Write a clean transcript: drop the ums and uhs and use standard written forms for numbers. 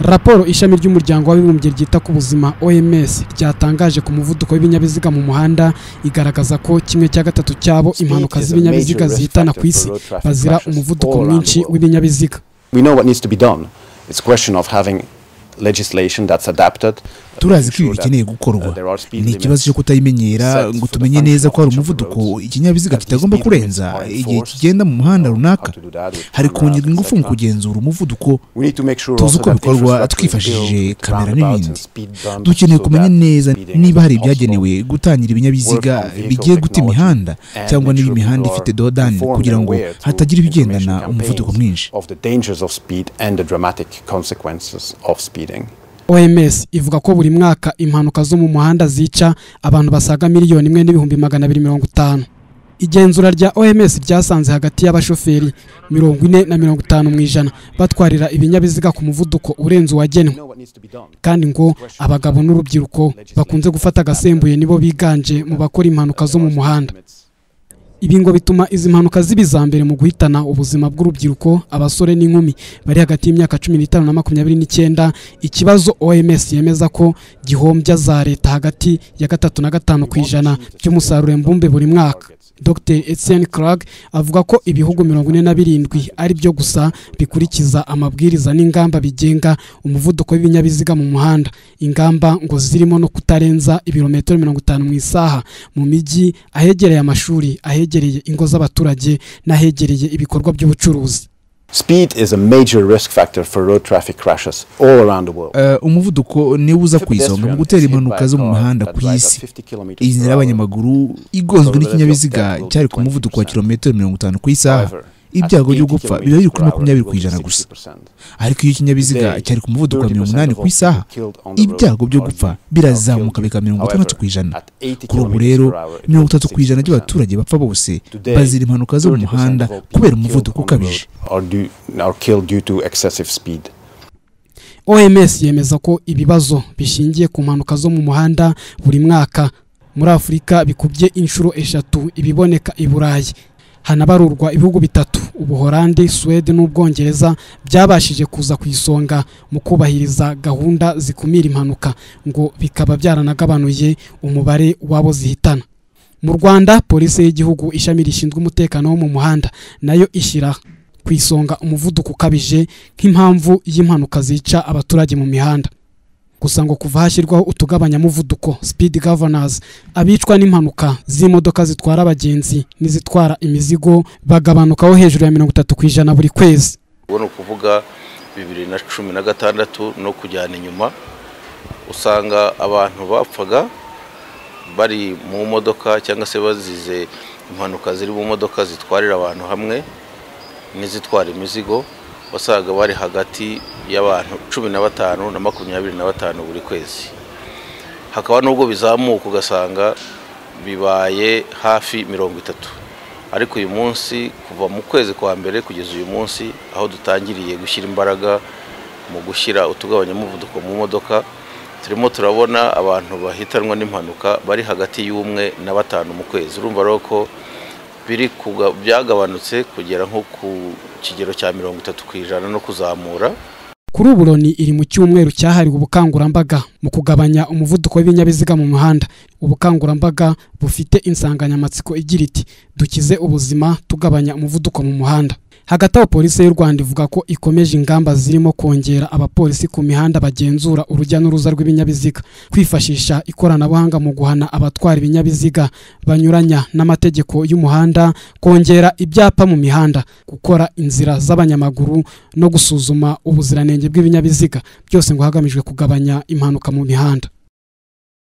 Raporo ishami ry'umuryango w'abibumbye ryita ku buzima OMS ryatangaje ku muvuduko w'ibinyabiziga mu muhanda igaragaza ko 1/3 cyabo impanuka z'ibinyabiziga zihitana ku isi bazira umuvuduko mwinshi w'ibinyabiziga. We know what needs to be done. It's a question of having legislation that's adapted. Turazi ko bikeneye gukorwa. Ni ikibazo cyo kutayimenyera ngo tumenye neza ko hari umuvuduko ikinyabiziga kitagomba kurenza igihe kigenda mu muhanda runaka. Hari kongerwa ingufu mu kugenzura umuvuduko. Tuzi uko bikorwa twifashishije kamera n'ibindi. Dukeneye kumenya neza niba hari ibyagenewe gutangira ibinyabiziga bigiye guta imihanda cyangwa niba imihanda ifite dodani kugira ngo hatagira ibigendana umuvuduko mwinshi. OMS ivuga ko buri mwaka impanuka zo mu muhanda zica abantu basaga 1,250,000. Igenzura rya OMS ryasanze hagati y'abashoferi 40 na 50% batwarira ibinyabiziga ku muvuduko urenze uwagenwe, kandi ngo abagabo n'urubyiruko bakunze gufata agasembuye nibo biganje mu bakora impanuka zo mu muhanda. Ibi ngo bituma izi mpanuka zibizambere mu guhitana ubuzima bw'urubyiruko, abasore n'inkumi bari hagati y'imyaka 15 na 29. Ikibazo OMS yemeza ko gihombya za leta hagati ya 3 na 5% by'umusaruro mbumbe buri mwaka. Dr. Etienne Krag avuga ko ibihugu 47 ari byo gusa bikurikiza amabwiriza n'ingamba bigenga umuvuduko w'ibinyabiziga mu muhanda. Ingamba ngo zirimo no kutarenza ibirometero 50 mu isaha mu mijyi, ahegereye amashuri, ahegereye ingo z'abaturage n'ahegereye ibikorwa by'ubucuruzi. Speed is a major risk factor for road traffic crashes all around the world. Umuvuduko ni uza kwisonga mu gutera impanuka zo mu muhanda ku isi. Inzira y'abanyamaguru igozwe n'ikinyabiziga cyari ku muvuduko wa kilometero 50 ku isaha. Ibyago byo gupfa biba biri kuri 20% gusa. Ariko iyo ikinyabiziga cyari ku muvuduko wa 80 ku isaha, ibyago byo gupfa birazamuka bika 60%. Kuri ubu rero 30% by'abaturage bapfa bose bazira impanuka zo mu muhanda kubera umuvuduko ukabije. OMS yemeza ko ibibazo bishingiye ku mpanuka zo mu muhanda buri mwaka muri Afurika bikubye inshuro 3 ibiboneka i Burayi. Hanabarurwa ibihugu bitatu, Ubuholandi, Sweden n'Ubwongereza byabashije kuza ku isonga mu kubahiriza gahunda zikumira impanuka, ngo bikaba byaranagabanuye umubare wabo zihitana. Mu Rwanda, polisi y'igihugu ishami rishinzwe umutekano wo mu muhanda nayo ishyira ku isonga umuvuduko ukabije nk'impamvu y'impanuka zica abaturage mu mihanda. Gusa ngo kuva hashyirwaho utugabanyamuvuduko speed governors, abicwa n'impanuka z'imodoka zitwara abagenzi n'izitwara imizigo bagabanukaho hejuru ya 30% buri kwezi. Ubona kuvuga 2016 no kujyana inyuma usanga abantu bapfaga bari mu modoka cyangwa se bazize impanuka ziri mu modoka zitwarira abantu hamwe n'izitwara imizigo, basaga bari hagati y'abantu 15 na 25 buri kwezi. Hakaba nubwo bizamuka ugasanga bibaye hafi 30. Ariko uyu munsi kuva mu kwezi kwa mbere kugeza uyu munsi aho dutangiriye gushyira imbaraga mu gushyira utugabanya umuvuduko mu modoka, turimo turabona abantu bahitanwa n'impanuka bari hagati y'umwe na 5 mu kwezi. Urumva rero ko biri byagabanutse kugera nko ku kigero cya 30% no kuzamura. Kuri ubu Loni iri mu cyumweru cyahariwe ubukangurambaga mu kugabanya umuvuduko w'ibinyabiziga mu muhanda. Ubukangurambaga bufite insanganyamatsiko igira iti dukize ubuzima tugabanya umuvuduko mu muhanda. Hagati aho polisi y'u Rwanda ivuga ko ikomeje ingamba zirimo kongera abapolisi ku mihanda bagenzura urujya n'uruza rw'ibinyabiziga, kwifashisha ikoranabuhanga mu guhana abatwara ibinyabiziga banyuranya n'amategeko y'umuhanda, kongera ibyapa mu mihanda, gukora inzira z'abanyamaguru no gusuzuma ubuziranenge bw'ibinyabiziga, byose ngo hagamijwe kugabanya impanuka mu mihanda.